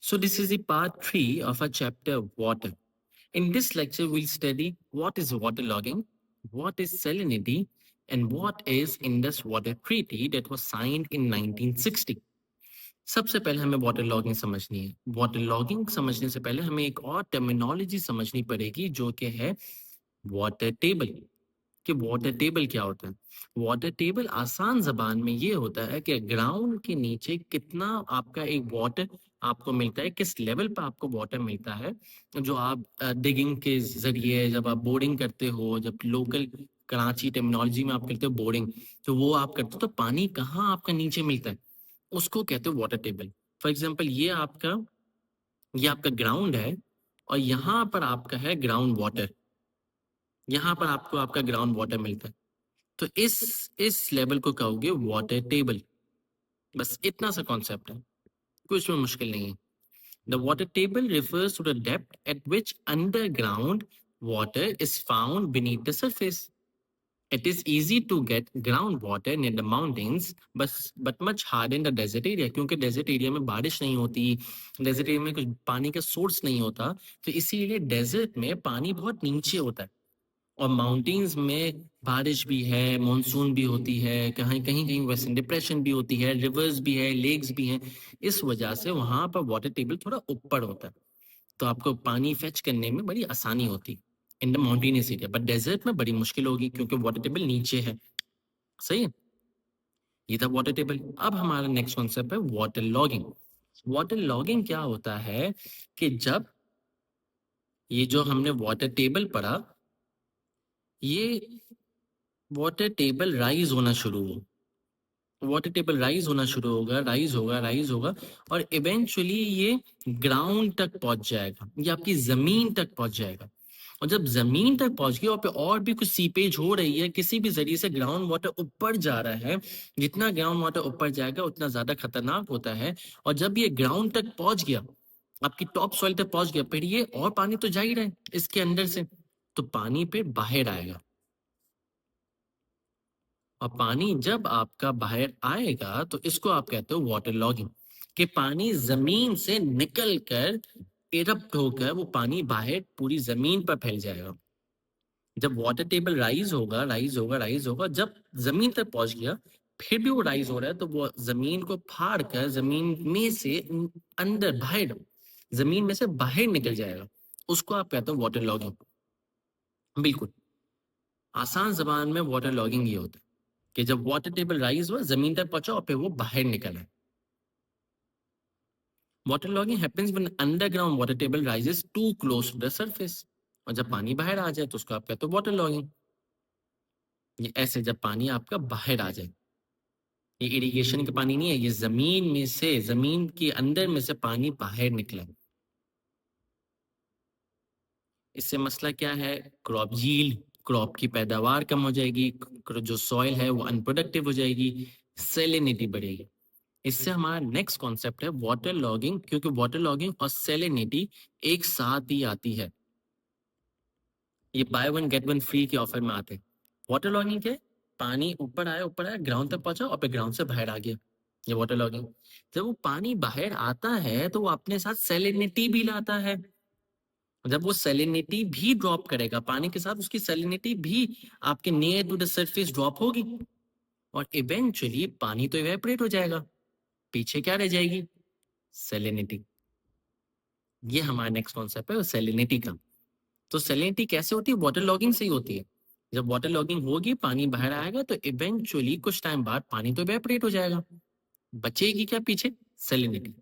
So, this is the part 3 of our chapter Water. In this lecture, we'll study what is waterlogging, what is salinity, and what is Indus Water Treaty that was signed in 1960. सबसे पहले हमें water logging समझनी है। Water logging समझने से पहले हमें एक और टर्मिनोलॉजी समझनी पड़ेगी जो कि है वाटर टेबल। कि वाटर टेबल क्या होता है? वाटर टेबल आसान ज़बान में ये होता है कि ग्राउंड के नीचे कितना आपका एक वाटर आपको मिलता है, किस लेवल पे आपको वाटर मिलता है, जो आप डिगिंग के ज़रिए जब आप बोरिंग करते हो, जब लोकल कराची टर्मिनोलॉजी में आप करते हो बोरिंग, तो वो आप करते हो तो पानी कहाँ आपका नीचे मिलता है, उसको कहते हो वाटर टेबल। फॉर एग्ज़ाम्पल ये आपका ग्राउंड है और यहाँ पर आपका है ग्राउंड वाटर, यहाँ पर आपको आपका ग्राउंड वाटर मिलता है। तो इस लेवल को कहोगे वाटर टेबल। बस इतना सा कॉन्सेप्ट है, कुछ में मुश्किल नहीं है। The water table refers to the depth at which underground water is found beneath the surface. It is easy to get groundwater near the mountains, but much harder in the desert area, क्योंकि desert area में बारिश नहीं होती, desert area में कुछ पानी का source नहीं होता, तो इसीलिए डेजर्ट में पानी बहुत नीचे होता है। और माउंटेन्स में बारिश भी है, मॉनसून भी होती है, कहीं-कहीं वेस्टर्न डिप्रेशन भी होती है, रिवर्स भी है, लेक्स भी हैं। इस वजह से वहाँ पर वाटर टेबल थोड़ा ऊपर होता है, तो आपको पानी फेच करने में बड़ी आसानी होती है in the mountainous area. But desert में बड़ी मुश्किल होगी क्योंकि वाटर टेबल नीचे है। सही है? ये था वाटर टेबल। अब हमारा नेक्स्ट कॉन्सेप्ट है वाटर लॉगिंग। वाटर लॉगिंग क्या होता है कि जब ये जो हमने वाटर टेबल पढ़ा, ये वाटर टेबल राइज होना शुरू हो, वाटर टेबल राइज होना शुरू होगा, राइज होगा और इवेंचुअली ये ग्राउंड तक पहुंच जाएगा, ये आपकी जमीन तक पहुंच जाएगा। और जब जमीन तक पहुंच गया और पे और भी कुछ सीपेज हो रही है, किसी भी जरिए से ग्राउंड वाटर ऊपर जा रहा है, जितना ग्राउंड वाटर ऊपर जाएगा उतना ज्यादा खतरनाक होता है। और जब ये ग्राउंड तक पहुंच गया, आपकी टॉप सॉइल तक पहुंच गया, फिर ये और पानी तो जा ही रहा है इसके अंदर से, तो पानी फिर बाहर आएगा। और पानी जब आपका बाहर आएगा तो इसको आप कहते हो वाटर लॉगिंग, कि पानी जमीन से निकल कर इरप्ट होकर वो पानी बाहर पूरी जमीन पर फैल जाएगा। जब वाटर टेबल राइज होगा, जब जमीन तक पहुंच गया, फिर भी वो राइज हो रहा है, तो वो जमीन को फाड़ कर जमीन में से अंदर बाहर, जमीन में से बाहर निकल जाएगा। उसको आप कहते हो वाटर लॉगिंग। बिल्कुल आसान जबान में वाटर लॉगिंग ये होता है कि जब वाटर टेबल राइज हुआ, जमीन तक पहुंचा और फिर वो बाहर निकला। Water logging happens when underground water table rises to close to the surface. और जब पानी बाहर आ जाए तो उसको आप कहते हो वाटर लॉगिंग। ये ऐसे जब पानी आपका बाहर आ जाए, ये इरिगेशन का पानी नहीं है, ये जमीन में से, जमीन के अंदर में से पानी बाहर निकला। इससे मसला क्या है? क्रॉप यील्ड, क्रॉप की पैदावार कम हो जाएगी, जो सॉइल है वो अनप्रोडक्टिव हो जाएगी, सेलिनिटी बढ़ेगी। इससे हमारा नेक्स्ट कॉन्सेप्ट है वाटर लॉगिंग, क्योंकि वाटर लॉगिंग और सेलिनिटी एक साथ ही आती है, ये by one get one free के ऑफर में आते हैं। वाटर लॉगिंग क्या है? पानी ऊपर आया ग्राउंड तक पहुंचा और फिर ग्राउंड से बाहर आ गया, ये वाटर लॉगिंग। जब वो पानी बाहर आता है तो वो अपने साथ सेलिनिटी भी लाता है। जब वो सेलिनिटी भी ड्रॉप करेगा पानी के साथ, उसकी सेलिनिटी भी आपके near to the surface drop होगी और इवेंचुअली पानी तो इवेपोरेट हो जाएगा, पीछे क्या रह जाएगी? सेलिनिटी। ये हमारा नेक्स्ट कॉन्सेप्ट है सेलिनिटी का। तो सेलिनिटी कैसे होती है? वाटर लॉगिंग से ही होती है। जब वाटर लॉगिंग होगी, पानी बाहर आएगा तो इवेंचुअली कुछ टाइम बाद पानी तो इवेपोरेट हो जाएगा, बचेगी क्या पीछे? सेलिनिटी।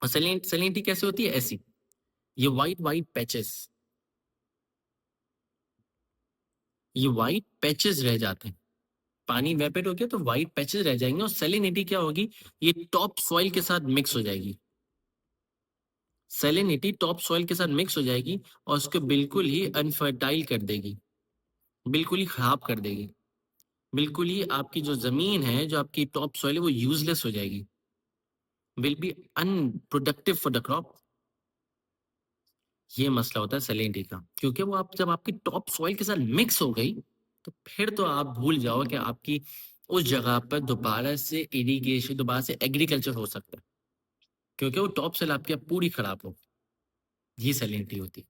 और सेलिनिटी कैसे होती है? ऐसी, ये वाइट वाइट पैचेस, ये वाइट पैचेस रह जाते हैं। पानी इवेपोरेट हो गया तो वाइट पैचेस रह जाएंगे और सेलिनिटी क्या होगी? ये टॉप सॉइल के साथ मिक्स हो जाएगी। सेलिनिटी टॉप सॉइल के साथ मिक्स हो जाएगी और उसको बिल्कुल ही अनफर्टाइल कर देगी, बिल्कुल ही खराब कर देगी, बिल्कुल ही आपकी जो जमीन है, जो आपकी टॉप सॉइल है, वो यूजलेस हो जाएगी, will be unproductive for the crop. ये मसला होता है सेलिनिटी का, क्योंकि वो आप जब आपकी टॉप सॉइल के साथ मिक्स हो गई तो फिर तो आप भूल जाओ कि आपकी उस जगह पर दोबारा से इरिगेशन, दोबारा से एग्रीकल्चर हो सकता है। क्योंकि वो टॉप सेल आपकी अब पूरी खराब हो, ये सैलिनिटी होती है।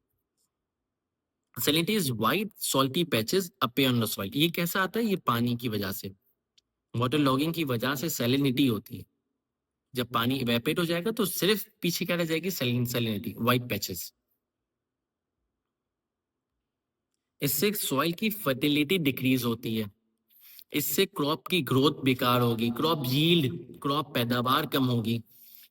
Salinity is white salty patches appear on the soil. ये कैसा आता है? ये पानी की वजह से, वाटर लॉगिंग की वजह से सैलिनिटी होती है। जब पानी इवेपोरेट हो जाएगा तो सिर्फ पीछे क्या रह जाएगी? Salinity, white patches. इससे सॉइल की फर्टिलिटी डिक्रीज होती है, इससे क्रॉप की ग्रोथ बेकार होगी, क्रॉप यील्ड, क्रॉप पैदावार कम होगी।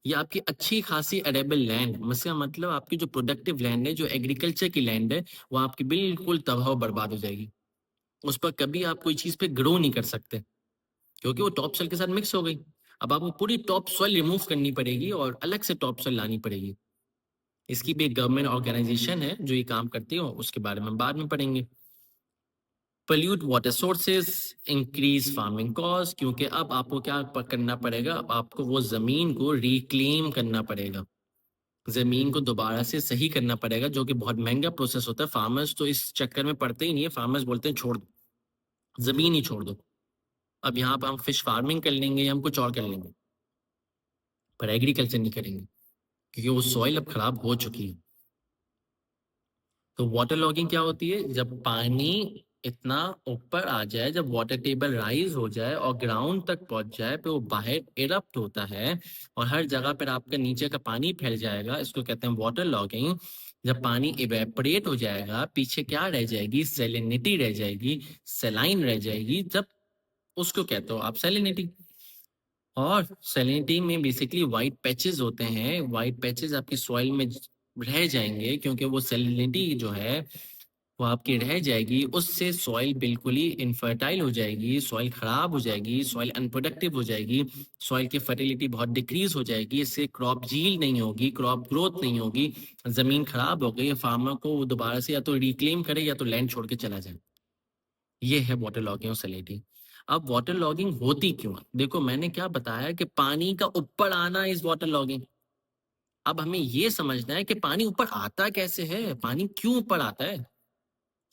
ये आपकी अच्छी खासी एरेबल लैंड, इसका मतलब आपकी जो प्रोडक्टिव लैंड है, जो एग्रीकल्चर की लैंड है, वो आपकी बिल्कुल तबाह बर्बाद हो जाएगी। उस पर कभी आप कोई चीज पे ग्रो नहीं कर सकते, क्योंकि वो टॉप सोइल के साथ मिक्स हो गई। अब आपको पूरी टॉप सोइल रिमूव करनी पड़ेगी और अलग से टॉप सोइल लानी पड़ेगी। इसकी भी एक गवर्नमेंट ऑर्गेनाइजेशन है जो ये काम करती है, उसके बारे में बाद में पढ़ेंगे। Pollute water sources, increase farming cost, क्योंकि अब आपको क्या करना पड़ेगा? अब आपको वो जमीन को रिक्लेम करना पड़ेगा, जमीन को दोबारा से सही करना पड़ेगा, जो कि बहुत महंगा प्रोसेस होता है। फार्मर्स तो इस चक्कर में पड़ते ही नहीं है, फार्मर्स बोलते हैं छोड़ दो, जमीन ही छोड़ दो, अब यहाँ पर हम फिश फार्मिंग कर लेंगे या हम कुछ और कर लेंगे, पर एग्रीकल्चर नहीं करेंगे, क्योंकि वो सॉइल अब खराब हो चुकी है। तो वाटर लॉगिंग क्या होती है? जब पानी इतना ऊपर आ जाए, जब वाटर टेबल राइज हो जाए और ग्राउंड तक पहुंच जाए, फिर वो बाहर इरप्ट होता है और हर जगह पर आपका नीचे का पानी फैल जाएगा। इसको कहते हैं वाटर लॉगिंग। जब पानी इवेपोरेट हो जाएगा, पीछे क्या रह जाएगी? सैलिनिटी रह जाएगी, सैलाइन रह जाएगी। जब उसको कहते हो आप सैलिनिटी। और सैलिनिटी में बेसिकली वाइट पैचेस होते हैं, वाइट पैचेस आपकी सॉइल में रह जाएंगे, क्योंकि वो सैलिनिटी जो है वो आपकी रह जाएगी। उससे सॉइल बिल्कुल ही इनफर्टाइल हो जाएगी, सॉइल खराब हो जाएगी, सॉइल अनप्रोडक्टिव हो जाएगी, सॉइल की फर्टिलिटी बहुत डिक्रीज हो जाएगी। इससे क्रॉप यील्ड नहीं होगी, क्रॉप ग्रोथ नहीं होगी, जमीन खराब हो गई। फार्मर को वो दोबारा से या तो रिक्लेम करे या तो लैंड छोड़ के चला जाए। ये है वाटर लॉगिंग और सैलिनिटी। अब वाटर लॉगिंग होती क्यों है? देखो, मैंने क्या बताया कि पानी का ऊपर आना इज वाटर लॉगिंग। अब हमें ये समझना है कि पानी ऊपर आता कैसे है, पानी क्यों ऊपर आता है,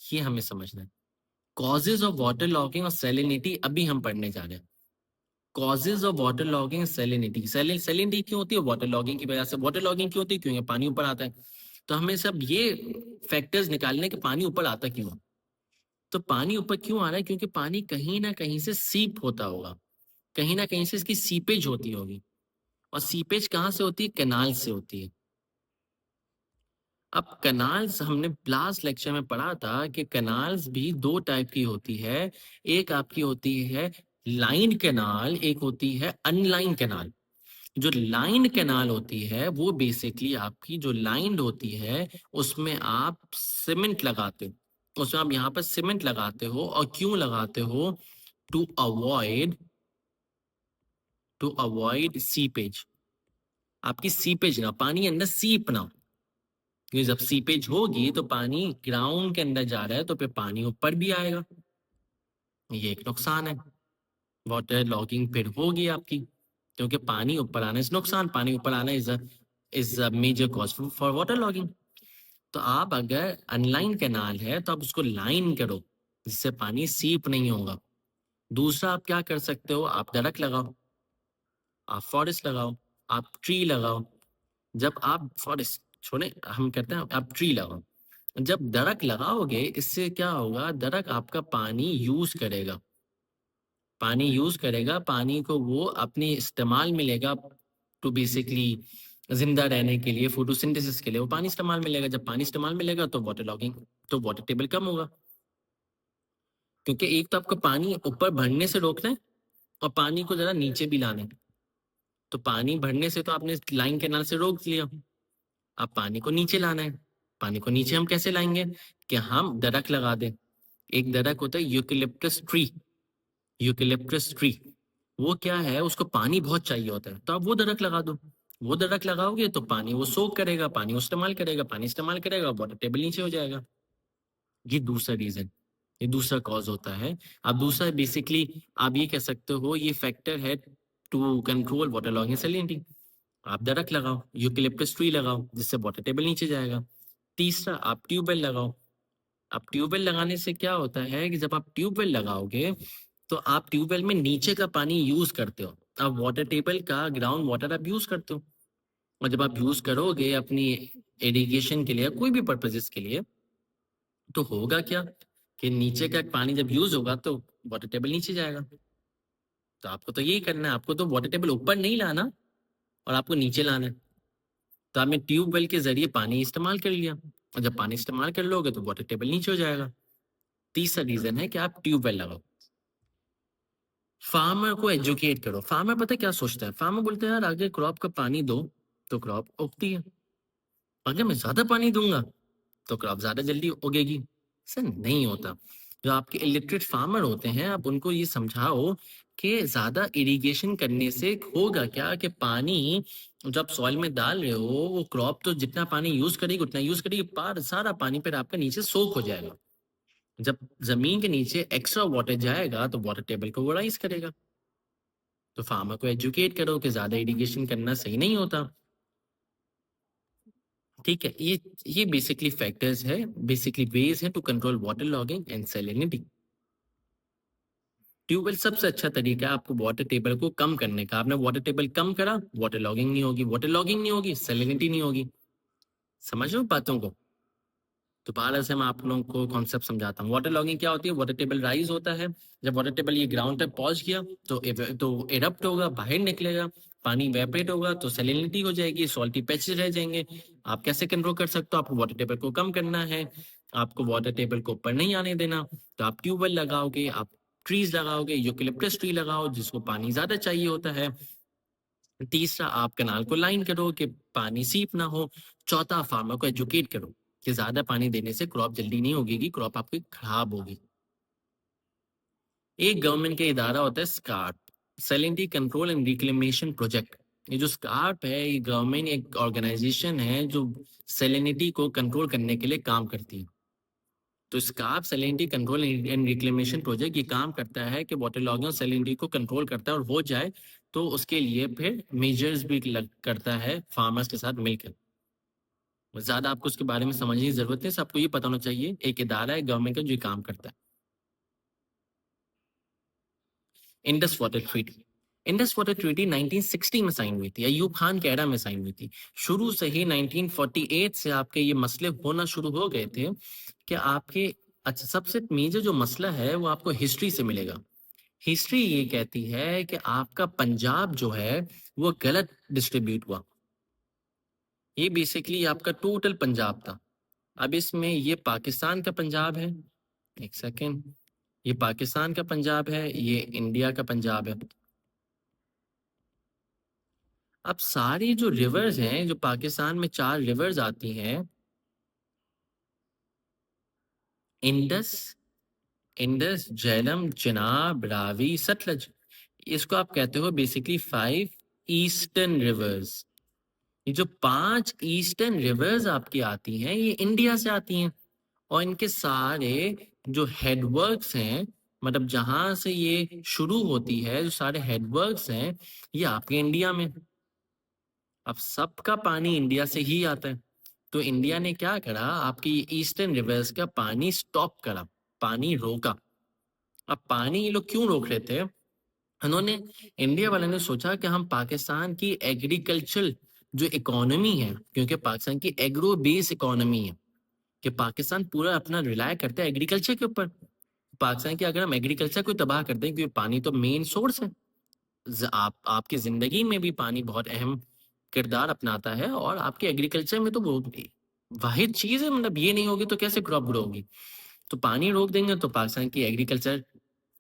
ये हमें समझना है। कॉजेज ऑफ वाटर लॉगिंग और सैलिनिटी अभी हम पढ़ने जा रहे हैं। Causes of water logging, salinity. Salinity क्यों होती है? वाटर लॉगिंग की वजह से। वाटर लॉगिंग क्यों होती है? क्योंकि पानी ऊपर आता है। तो हमें सब ये फैक्टर्स निकालने के पानी ऊपर आता क्यों है। तो पानी ऊपर क्यों आ रहा है? क्योंकि पानी कहीं ना कहीं से सीप होता होगा, कहीं ना कहीं से इसकी सीपेज होती होगी। और सीपेज कहाँ से होती है? कैनाल से होती है। अब कैनाल्स हमने लास्ट लेक्चर में पढ़ा था कि कैनाल्स भी दो टाइप की होती है। एक आपकी होती है लाइन कैनाल, एक होती है अनलाइन कैनाल। जो लाइन कैनाल होती है वो बेसिकली आपकी जो लाइन होती है, उसमें आप सीमेंट लगाते हो, उसमें आप यहाँ पर सीमेंट लगाते हो। और क्यों लगाते हो? To avoid seepage. आपकी सीपेज ना, पानी अंदर सीप ना हो। क्योंकि जब सीपेज होगी तो पानी ग्राउंड के अंदर जा रहा है, तो फिर पानी ऊपर भी आएगा। ये एक नुकसान है, वाटर लॉगिंग फिर होगी आपकी, क्योंकि पानी ऊपर आना इस नुकसान, पानी ऊपर आना is a major cause for water logging. तो आप अगर अनलाइन कैनाल है तो आप उसको लाइन करो, जिससे पानी सीप नहीं होगा। दूसरा आप क्या कर सकते हो? आप दरख्त लगाओ, आप फॉरेस्ट लगाओ, आप ट्री लगाओ। जब आप फॉरेस्ट छोड़े, हम कहते हैं आप ट्री लगाओ। जब दरख्त लगाओगे, इससे क्या होगा? दरख्त आपका पानी यूज करेगा, पानी यूज करेगा, पानी को वो अपने इस्तेमाल में लेगा, टू बेसिकली जिंदा रहने के लिए, फोटोसिंथेसिस के लिए वो पानी इस्तेमाल में लेगा। जब पानी इस्तेमाल में लेगा तो वाटर लॉगिंग, तो वाटर टेबल कम होगा। क्योंकि एक तो आपको पानी ऊपर भरने से रोकना है और पानी को जरा नीचे भी लाना है। तो पानी भरने से तो आपने लाइन कैनाल से रोक दिया, अब पानी को नीचे लाना है। पानी को नीचे हम कैसे लाएंगे? कि हम दरख्त लगा दें। एक दरख्त होता है यूकेलिप्टस ट्री, यूकेलिप्टस ट्री। वो क्या है, उसको पानी बहुत चाहिए होता है, तो आप वो दरख्त लगा दो। वो दरख्त लगाओगे तो पानी वो सोख करेगा, पानी वो इस्तेमाल करेगा, पानी इस्तेमाल करेगा, वाटर टेबल नीचे हो जाएगा। ये दूसरा रीजन, ये दूसरा कॉज होता है। अब दूसरा बेसिकली आप ये कह सकते हो, ये फैक्टर है to control water logging salinity. आप दरख्त लगाओ, यूकेलिप्टस ट्री लगाओ, जिससे वाटर टेबल नीचे जाएगा। तीसरा, आप ट्यूबवेल लगाओ। अब ट्यूबवेल लगाने से क्या होता है कि जब आप ट्यूबवेल लगाओगे तो आप ट्यूबवेल में नीचे का पानी यूज करते हो, अब वाटर टेबल का ग्राउंड वाटर आप यूज करते हो। और जब आप यूज करोगे अपनी इरिगेशन के लिए, कोई भी पर्पजेस के लिए, तो होगा क्या कि नीचे का पानी जब यूज होगा तो वाटर टेबल नीचे जाएगा। तो आपको तो यही करना है, आपको तो वाटर टेबल ऊपर नहीं लाना और आपको नीचे लाना है। तो आपने ट्यूबवेल के जरिए पानी इस्तेमाल कर लिया, और जब पानी इस्तेमाल कर लोगे तो वाटर टेबल नीचे हो जाएगा। तीसरा रीजन है कि आप ट्यूबवेल लगाओ। फार्मर को एजुकेट करो। फार्मर पता है क्या सोचता है? फार्मर बोलते हैं यार अगर क्रॉप का पानी दो तो क्रॉप उगती है, अगर मैं ज्यादा पानी दूंगा तो क्रॉप ज्यादा जल्दी उगेगी। सर नहीं होता। जो आपके इलिटरेट फार्मर होते हैं, आप उनको ये समझाओ कि ज्यादा इरिगेशन करने से होगा क्या कि पानी जब सॉइल में डाल रहे हो, वो क्रॉप तो जितना पानी यूज करेगी उतना यूज करेगी, पार सारा पानी फिर आपका नीचे सोख हो जाएगा। जब जमीन के नीचे एक्स्ट्रा वाटर जाएगा तो वाटर टेबल को वो राइज करेगा। तो फार्मर को एजुकेट करो कि ज्यादा इरिगेशन करना सही नहीं होता। ठीक है, ये बेसिकली फैक्टर्स है, बेसिकली वेज है to control water logging and salinity. Tube well सबसे अच्छा तरीका है आपको वाटर टेबल को कम करने का। आपने वाटर टेबल कम करा, वाटर लॉगिंग नहीं होगी, वाटर लॉगिंग नहीं होगी, सैलिनिटी नहीं होगी। समझ रहे हो बातों को? दोबारा से मैं आप लोगों को कॉन्सेप्ट समझाता हूँ। वाटर लॉगिंग क्या होती है? वाटर टेबल राइज होता है, जब वाटर टेबल ये ग्राउंड तक पहुंच गया तो इरप्ट होगा, बाहर निकलेगा, पानी वेपरेट होगा तो सैलिनिटी हो जाएगी, सॉल्टी पैचेस रह जाएंगे। आप कैसे कंट्रोल कर सकते हो? आपको वाटर टेबल को कम करना है, आपको वाटर टेबल को ऊपर नहीं आने देना। तो आप ट्यूबवेल लगाओगे, आप ट्रीज लगाओगे, यूकेलिप्टस ट्री लगाओ जिसको पानी ज्यादा चाहिए होता है। तीसरा, आप कनाल को लाइन करो कि पानी सीप ना हो। चौथा, फार्मर को एजुकेट करो कि ज्यादा पानी देने से क्रॉप जल्दी नहीं उगेगी, क्रॉप आपकी खराब होगी। एक गवर्नमेंट का इदारा होता है SCARP, salinity control and reclamation project. ये जो स्कार्प है, ये गवर्नमेंट एक ऑर्गेनाइजेशन है जो सैलिनिटी को कंट्रोल करने के लिए काम करती है। तो SCARP salinity control and reclamation project ये काम करता है कि वाटर लॉगिंग और सैलिनिटी को कंट्रोल करता है, और हो जाए तो उसके लिए फिर मेजर्स भी करता है फार्मर्स के साथ मिलकर। ज्यादा आपको उसके बारे में समझने की जरूरत है, आपको ये पता होना चाहिए एक इदारा है गवर्नमेंट का जो ये काम करता है। Indus water treaty. Indus water treaty 1960 में साइन हुई थी, अयूब खान के एरा में साइन हुई थी। शुरू से ही 1948 से आपके ये मसले होना शुरू हो गए थे कि आपके, अच्छा सबसे मेजर जो मसला है वो आपको हिस्ट्री से मिलेगा। हिस्ट्री ये कहती है कि आपका पंजाब जो है वो गलत डिस्ट्रीब्यूट हुआ। ये बेसिकली आपका टोटल पंजाब था। अब इसमें ये पाकिस्तान का पंजाब है, एक सेकेंड, ये पाकिस्तान का पंजाब है, ये इंडिया का पंजाब है। अब सारी जो रिवर्स हैं, जो पाकिस्तान में 4 रिवर्स आती हैं, इंडस, इंडस, झेलम, चिनाब, रावी, सतलज, इसको आप कहते हो बेसिकली 5 ईस्टर्न रिवर्स। ये जो 5 ईस्टर्न रिवर्स आपकी आती हैं ये इंडिया से आती हैं, और इनके सारे जो हेडवर्क्स हैं, मतलब जहां से ये शुरू होती है, जो सारे हेडवर्क्स हैं ये आपके इंडिया में। अब सबका पानी इंडिया से ही आता है, तो इंडिया ने क्या करा, आपकी ईस्टर्न रिवर्स का पानी स्टॉप करा, पानी रोका। अब पानी ये लोग क्यों रोक रहे थे? उन्होंने, इंडिया वाले ने सोचा कि हम पाकिस्तान की एग्रीकल्चर जो इकोनॉमी है, क्योंकि पाकिस्तान की एग्रो बेस इकोनॉमी है, कि पाकिस्तान पूरा अपना रिलाय करता है एग्रीकल्चर के ऊपर। पाकिस्तान की अगर हम एग्रीकल्चर को तबाह कर दें, क्योंकि पानी तो मेन सोर्स है, आपकी जिंदगी में भी पानी बहुत अहम किरदार अपनाता है, और आपके एग्रीकल्चर में तो वो वाहिद चीज है, मतलब ये नहीं होगी तो कैसे क्रॉप ग्रो होगी। तो पानी रोक देंगे तो पाकिस्तान की एग्रीकल्चर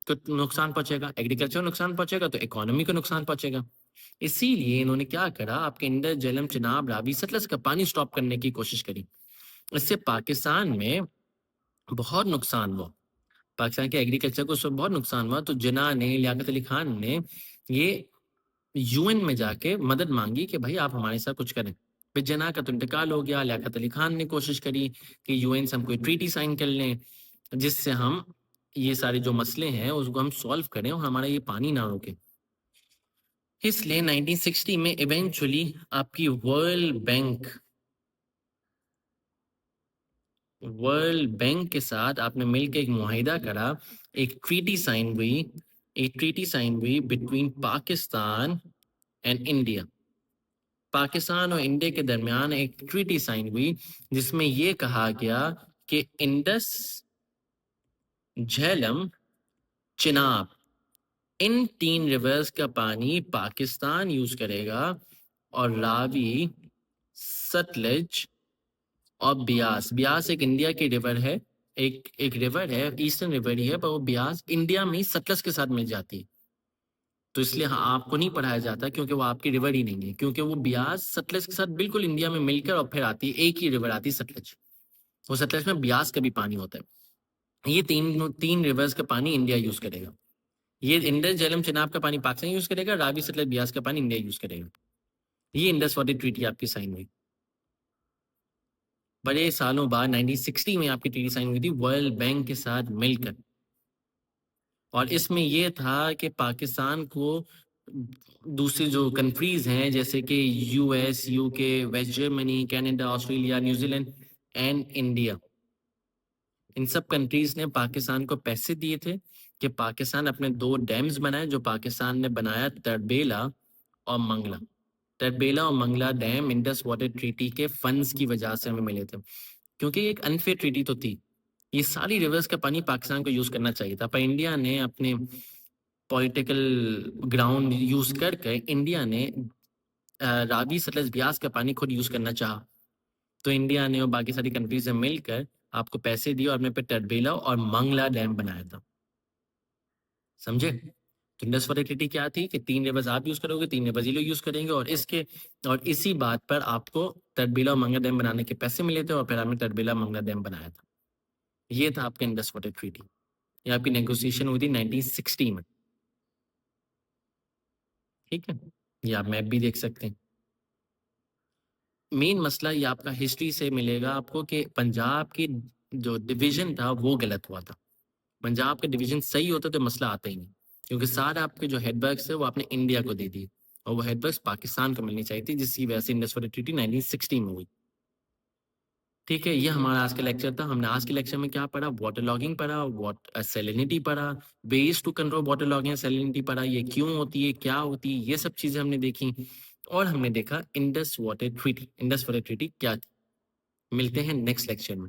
को नुकसान पहुंचेगा, एग्रीकल्चर को नुकसान पहुंचेगा तो इकोनॉमी को नुकसान पहुंचेगा। इसीलिए इन्होंने क्या करा, आपके इंडस, झेलम, चिनाब, रावी, सतलज का पानी स्टॉप करने की कोशिश करी। इससे पाकिस्तान में बहुत नुकसान हुआ, पाकिस्तान के एग्रीकल्चर को उससे बहुत नुकसान हुआ। तो जिन्ना ने, लियाकत अली खान ने ये यूएन में जाके मदद मांगी कि भाई आप हमारे साथ कुछ करें। फिर जिन्ना का तो इंतकाल हो गया, लियाकत अली खान ने कोशिश करी कि यूएन से हम कोई ट्रीटी साइन कर लें जिससे हम ये सारे जो मसले हैं उसको हम सॉल्व करें और हमारा ये पानी ना रोके। इसलिए 1960 में इवेंचुअली आपकी वर्ल्ड बैंक के साथ आपने मिलकर एक मुआहिदा करा, एक ट्रीटी साइन हुई, एक ट्रीटी साइन हुई between Pakistan and India. Pakistan और इंडिया के दरमियान एक ट्रीटी साइन हुई जिसमें ये कहा गया कि इंडस, झेलम, चिनाब, इन 3 रिवर्स का पानी पाकिस्तान यूज करेगा और रावी, सतलज और ब्यास। ब्यास एक इंडिया की रिवर है, एक रिवर है, ईस्टर्न रिवर ही है, पर वो ब्यास इंडिया में सतलज के साथ मिल जाती है। तो इसलिए हाँ, आपको नहीं पढ़ाया जाता क्योंकि वो आपकी रिवर ही नहीं है, क्योंकि वो ब्यास सतलज के साथ बिल्कुल इंडिया में मिलकर और फिर आती है, एक ही रिवर आती है सतलज। वो सतलज में ब्यास का भी पानी होता है। ये तीन रिवर्स का पानी इंडिया यूज करेगा। ये इंडस, झेलम, चिनाब का पानी पाकिस्तान यूज करेगा, रावी, सतलज, ब्यास का पानी इंडिया यूज करेगा। ये इंडस वाटर ट्रीटी आपकी साइन हुई बड़े सालों बाद 1960 में। आपकी ट्रीटी साइन हुई थी वर्ल्ड बैंक के साथ मिलकर, और इसमें यह था कि पाकिस्तान को दूसरी जो कंट्रीज हैं जैसे कि US, UK, West Germany, Canada, Australia, New Zealand and India, इन सब कंट्रीज ने पाकिस्तान को पैसे दिए थे कि पाकिस्तान अपने 2 डैम्स बनाए, जो पाकिस्तान ने बनाया तरबेला और मंगला। तरबेला और Mangla dam Indus water treaty के फंड्स की वजह से हमें मिले थे, क्योंकि एक अनफेयर ट्रीटी तो थी। ये सारी रिवर्स का पानी पाकिस्तान को यूज करना चाहिए था, पर इंडिया ने अपने पॉलिटिकल ग्राउंड यूज करके इंडिया ने रावी, सतलज, ब्यास का पानी खुद यूज करना चाहा। तो इंडिया ने और बाकी सारी कंट्रीज ने मिलकर आपको पैसे दिए और अपने पे टरबेला और मंगला डैम बनाया था। समझे? तो इंडस वाटर ट्रीटी क्या थी कि 3 रिवर्स आप यूज करोगे, 3 रिवर्स ये लोग यूज करेंगे, और इसी बात पर आपको टरबेला और मंगला डैम बनाने के पैसे मिले थे और फिर आपने टरबेला मंगला डैम बनाया था। ये था आपका इंडस वाटर ट्रीटी। ये आपकी नेगोशिएशन हुई थी 1960 में। ठीक है, ये आप मैप भी देख सकते हैं। मेन मसला ये आपका हिस्ट्री से मिलेगा आपको कि पंजाब की जो डिवीजन था वो गलत हुआ था। पंजाब का डिवीजन सही होता तो मसला आता ही नहीं, क्योंकि सारे आपके जो हेडवर्क्स है वो आपने इंडिया को दे दिए और वो हेडवर्क्स पाकिस्तान को मिलनी चाहिए थी, जिसकी वजह से इंडस वाटर ट्रीटी 1960 में हुई। ठीक है, ये हमारा आज का लेक्चर था। हमने आज के लेक्चर में क्या पढ़ा? वाटर लॉगिंग पढ़ा, सैलिनिटी पढ़ा, ways to control water logging, salinity पढ़ा, ये क्यों होती है, क्या होती है, ये सब चीजें हमने देखी। और हमने देखा Indus water treaty. Indus water treaty क्या थी। मिलते हैं नेक्स्ट लेक्चर में।